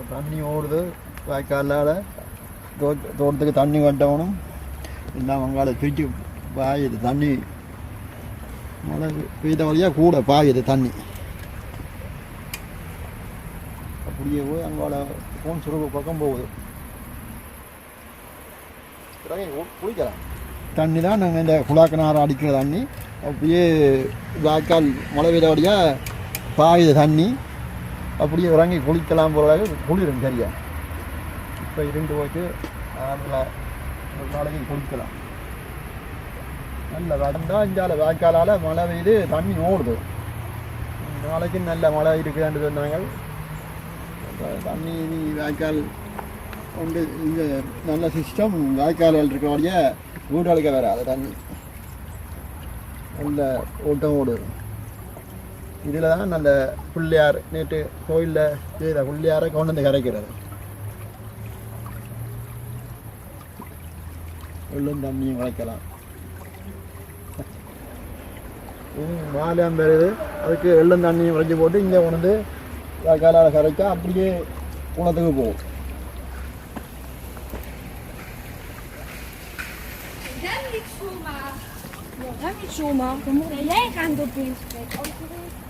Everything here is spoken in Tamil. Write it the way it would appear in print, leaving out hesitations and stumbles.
தண்ணி ஓடுது வாய்க்காலால் தோட்டத்துக்கு தண்ணி கட்டணும் எல்லாம் வங்காள தூக்கி பாயுது தண்ணி மழை பெய்த வழியாக கூட பாயுது தண்ணி அப்படியே போய் அங்கால ஃபோன் சுருகு பக்கம் போகுது குளிக்கலாம் தண்ணி தான் நாங்கள் இந்த குழாக்கிணறு அடிக்கிற தண்ணி அப்படியே வாய்க்கால் மழை பெய்த வழியாக பாயுது தண்ணி அப்படியே இறங்கி குளிக்கலாம் போல குளிரும் சரியா இப்போ இருந்து போச்சு அதில் ஒரு நாளைக்கு குளிக்கலாம் நல்ல வடந்தா இந்தியாவில் வாய்க்காலால் மழை பெய்து தண்ணி ஓடுது நாளைக்கு நல்ல மழை இருக்குதுன்னு சொன்னாங்க தண்ணி வாய்க்கால் கொண்டு இந்த நல்ல சிஸ்டம் வாய்க்கால்கள் இருக்கக்கூடிய வீடுகளுக்கு வராது தண்ணி நல்ல ஓட்டம் ஓடுது இதில் தான் நல்ல பிள்ளையார் நேற்று கோயிலில் செய்த பிள்ளையாரை கொண்டு வந்து கரைக்கிறது எள்ளும் தண்ணியும் வளைக்கலாம் மாலையம் பெறுது அதுக்கு எள்ளும் தண்ணியும் வளைச்சி போட்டு இங்கே கொண்டு வந்து காலால் கரைச்சா அப்படியே குளத்துக்கு போகும் Dat niet zomaar. Dan moet jij gaan doorheen spreken.